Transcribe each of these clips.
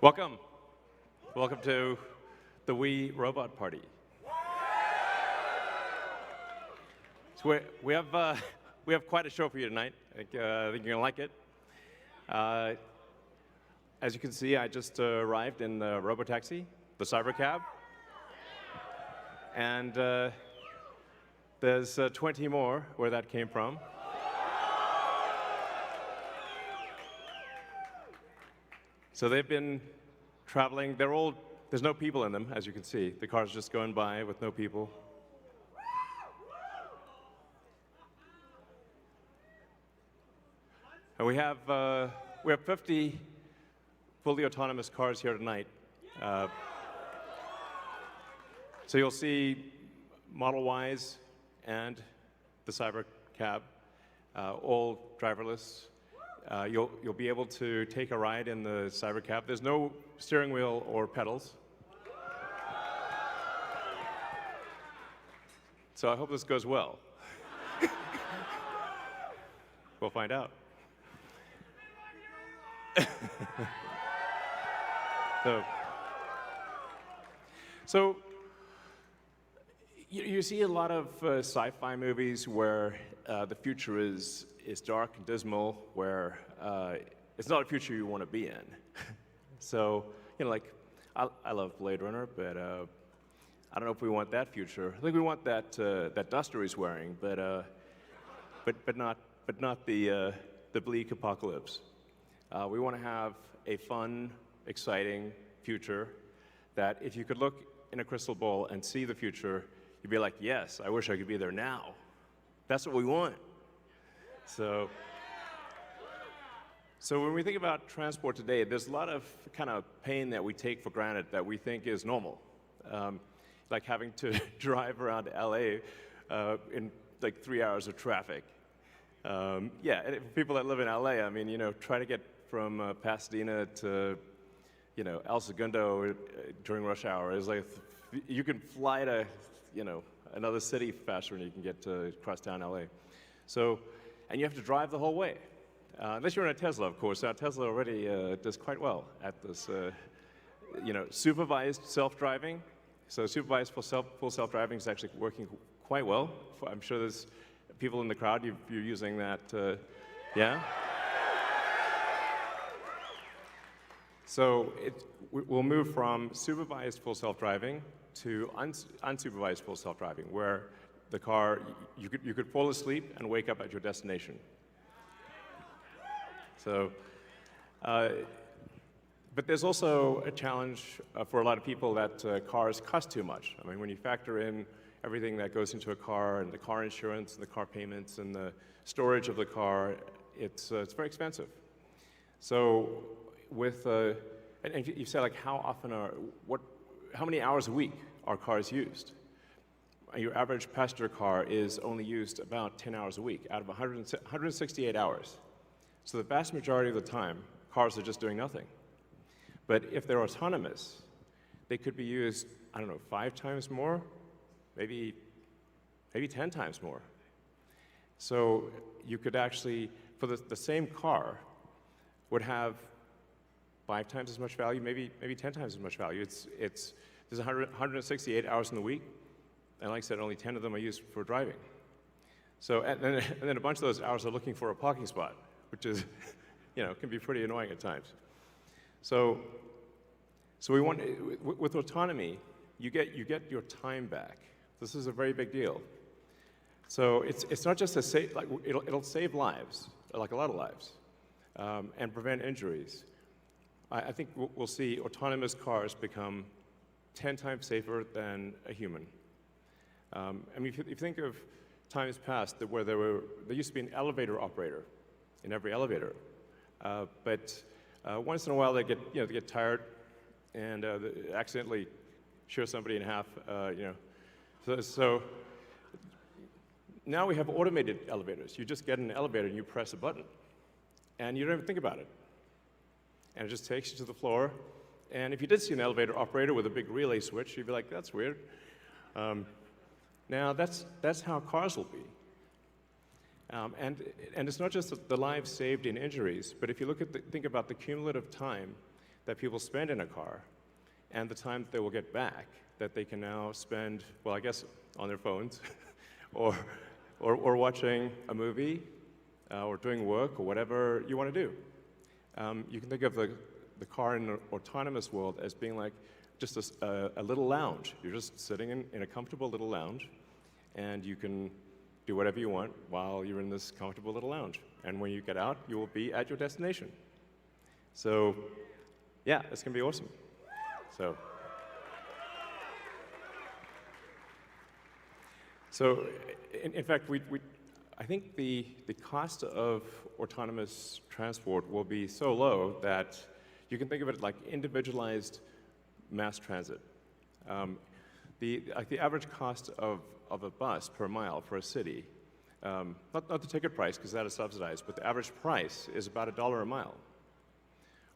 Welcome. Welcome to the Wii Robot Party. So we have quite a show for you tonight. I think you're gonna like it. As you can see, I just arrived in the Robotaxi, the Cybercab, and there's 20 more where that came from. So they've been traveling. There's no people in them, as you can see. The car's just going by with no people. And we have 50 fully autonomous cars here tonight. So you'll see Model Ys and the Cybercab, all driverless. You'll be able to take a ride in the Cybercab. There's no steering wheel or pedals. So I hope this goes well. We'll find out. So you see a lot of sci-fi movies where the future is dark and dismal, where it's not a future you want to be in. So, like, I love Blade Runner, but I don't know if we want that future. I think we want that duster he's wearing, but not the bleak apocalypse. We want to have a fun, exciting future that if you could look in a crystal ball and see the future, you'd be like, yes, I wish I could be there now. That's what we want. So when we think about transport today, there's a lot of kind of pain that we take for granted that we think is normal. Like having to drive around LA in like 3 hours of traffic. Yeah, and for people that live in LA, I mean, try to get from Pasadena to, El Segundo during rush hour. It's like you can fly to, another city faster than you can get to crosstown LA. So, and you have to drive the whole way. Unless you're in a Tesla, of course. Now, Tesla already does quite well at this, supervised self-driving. So supervised full self-driving is actually working quite well. I'm sure there's people in the crowd, you're using that, yeah? So we'll move from supervised full self-driving to unsupervised full self-driving, where the car, you could fall asleep and wake up at your destination. So, but there's also a challenge for a lot of people that cars cost too much. I mean, when you factor in everything that goes into a car, and the car insurance, and the car payments, and the storage of the car, it's very expensive. So with, and you say like how many hours a week are cars used? Your average passenger car is only used about 10 hours a week out of 168 hours. So the vast majority of the time, cars are just doing nothing. But if they're autonomous, they could be used, I don't know, 5 times more, maybe 10 times more. So you could actually, for the same car, would have 5 times as much value, maybe 10 times as much value. There's 168 hours in the week, and like I said, only 10 of them are used for driving. So, and then a bunch of those hours are looking for a parking spot, which is, can be pretty annoying at times. So we want, with autonomy, you get your time back. This is a very big deal. So it's not just it'll save lives, like a lot of lives, and prevent injuries. I think we'll see autonomous cars become 10 times safer than a human. I mean, if you think of times past where there used to be an elevator operator in every elevator, but once in a while they get tired and they accidentally shear somebody in half, So now we have automated elevators. You just get in an elevator and you press a button, and you don't even think about it. And it just takes you to the floor. And if you did see an elevator operator with a big relay switch, you'd be like, that's weird. Now that's how cars will be. And it's not just the lives saved in injuries, but if you think about the cumulative time that people spend in a car and the time that they will get back that they can now spend, well, I guess on their phones or watching a movie or doing work or whatever you want to do. You can think of the car in an autonomous world as being like just a little lounge. You're just sitting in a comfortable little lounge, and you can do whatever you want while you're in this comfortable little lounge. And when you get out, you will be at your destination. So, yeah, it's going to be awesome. So in fact, I think the cost of autonomous transport will be so low that you can think of it like individualized mass transit. The average cost of a bus per mile for a city, not the ticket price because that is subsidized, but the average price is about $1 a mile.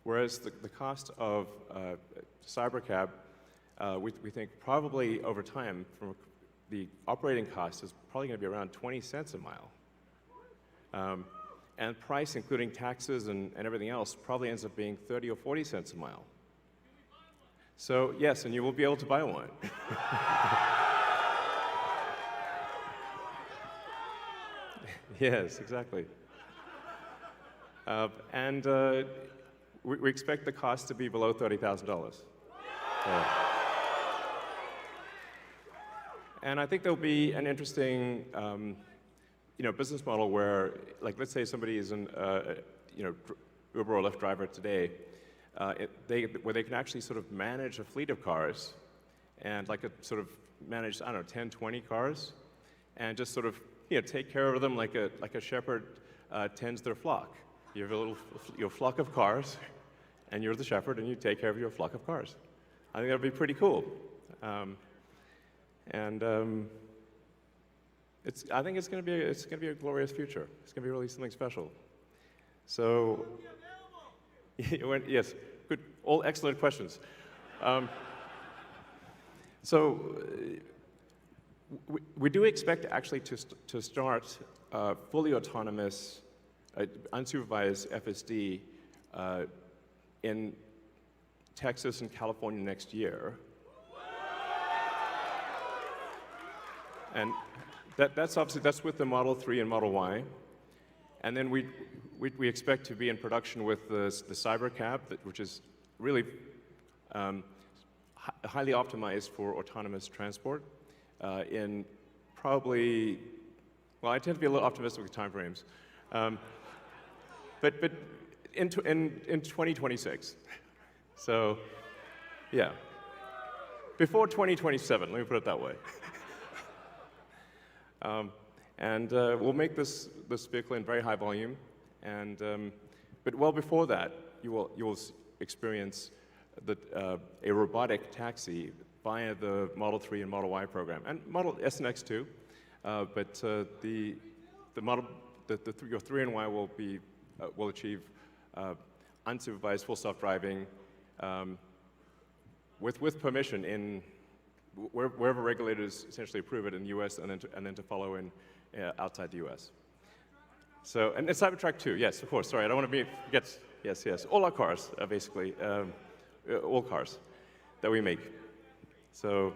Whereas the cost of Cybercab, we think probably over time, from the operating cost is probably going to be around 20 cents a mile. And price, including taxes and everything else, probably ends up being 30 or 40 cents a mile. So yes, and you will be able to buy one. Yes, exactly. And we expect the cost to be below $30,000. And I think there'll be an interesting, business model where, like, let's say somebody is an, Uber or Lyft driver today, where they can actually sort of manage a fleet of cars, and like sort of manage, I don't know, 10, 20 cars, and just sort of, take care of them like a shepherd tends their flock. You have your flock of cars, and you're the shepherd, and you take care of your flock of cars. I think that'd be pretty cool. I think it's going to be a glorious future. It's going to be really something special. So, yes, good, all excellent questions. We do expect actually to start fully autonomous, unsupervised FSD in Texas and California next year. And that's with the Model 3 and Model Y. And then we expect to be in production with the Cybercab, which is really highly optimized for autonomous transport in probably, well, I tend to be a little optimistic with timeframes, but in 2026. So, yeah, before 2027, let me put it that way. We'll make this vehicle in very high volume, but well before that, you will experience a robotic taxi via the Model 3 and Model Y program, and Model S and X too. But your 3 and Y will achieve unsupervised full self-driving with permission in wherever regulators essentially approve it in the U.S. and then to follow in outside the U.S. So, and Cybertruck too, yes, of course. Sorry, I don't want to forget. Yes. All our cars, basically, all cars that we make. So,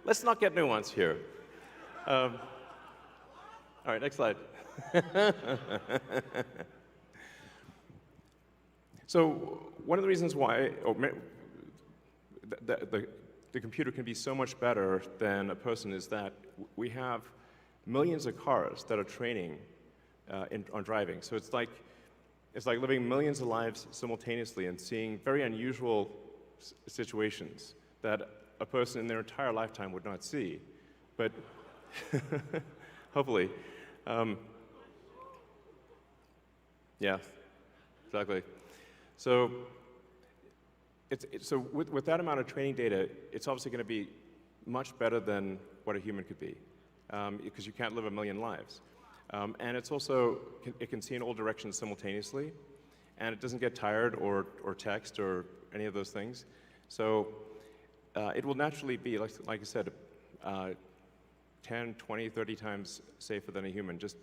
let's not get nuanced here. All right, next slide. So one of the reasons why the computer can be so much better than a person is that we have millions of cars that are training on driving. So it's like living millions of lives simultaneously and seeing very unusual situations that a person in their entire lifetime would not see. But hopefully, yeah, exactly. So, with that amount of training data, it's obviously going to be much better than what a human could be, because you can't live a million lives. And it's also, it can see in all directions simultaneously, and it doesn't get tired or text or any of those things. So it will naturally be, like I said, 10, 20, 30 times safer than a human, just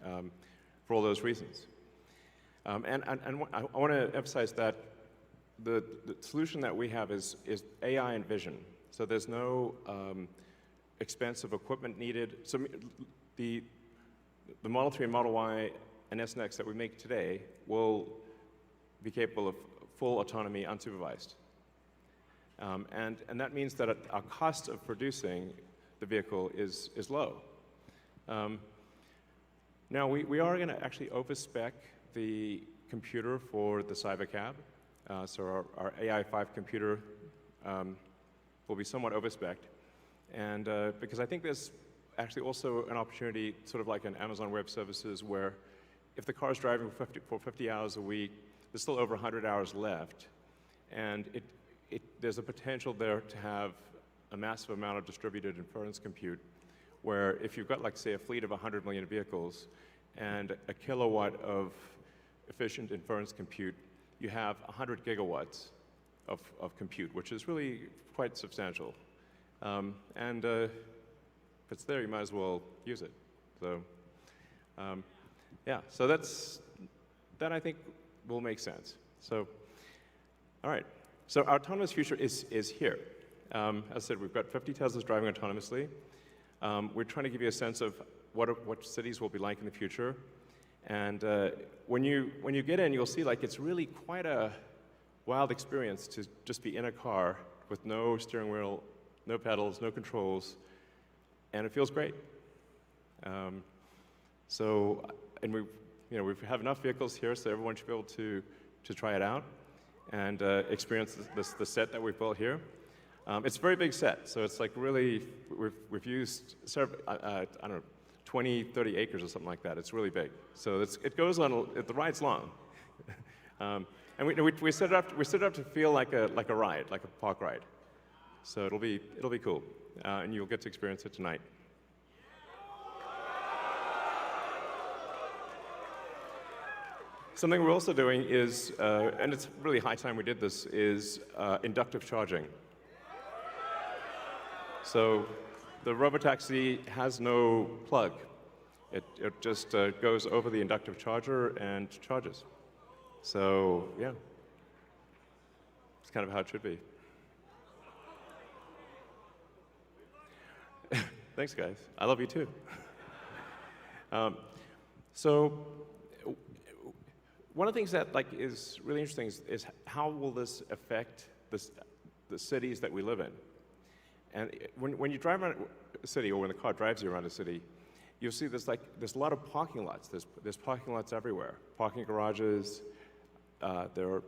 for all those reasons. I want to emphasize that the solution that we have is AI and vision. So there's no expensive equipment needed. So the Model 3 and Model Y and S and X that we make today will be capable of full autonomy unsupervised. And that means that our cost of producing the vehicle is low. Now, we are going to actually overspec the computer for the Cybercab. So our AI5 computer will be somewhat overspec'd. And because I think there's actually also an opportunity, sort of like an Amazon Web Services, where if the car is driving for 50 hours a week, there's still over 100 hours left. And there's a potential there to have a massive amount of distributed inference compute, where if you've got, like, say, a fleet of 100 million vehicles and a kilowatt of efficient inference compute, you have 100 gigawatts of compute, which is really quite substantial. If it's there, you might as well use it. So, yeah, so that I think will make sense. So, all right. So our autonomous future is here. As I said, we've got 50 Teslas driving autonomously. We're trying to give you a sense of what cities will be like in the future. And when you get in, you'll see, like, it's really quite a wild experience to just be in a car with no steering wheel, no pedals, no controls, and it feels great. And we have enough vehicles here, so everyone should be able to try it out and experience the set that we've built here. It's a very big set, so it's like really, we've used, I don't know, 20, 30 acres or something like that. It's really big. So it goes on, the ride's long. And we set it up to feel like a ride, like a park ride. So it'll be cool, and you'll get to experience it tonight. Something we're also doing is, and it's really high time we did this, is inductive charging. So the Robotaxi has no plug. It just goes over the inductive charger and charges. So yeah, it's kind of how it should be. Thanks, guys. I love you too. So one of the things that is really interesting is how will this affect the cities that we live in? And when you drive around a city, or when the car drives you around a city, you'll see there's a lot of parking lots. There's parking lots everywhere, parking garages. So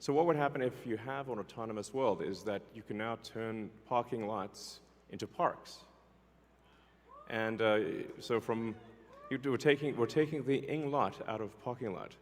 what would happen if you have an autonomous world is that you can now turn parking lots into parks. And so we're taking the ing lot out of parking lot.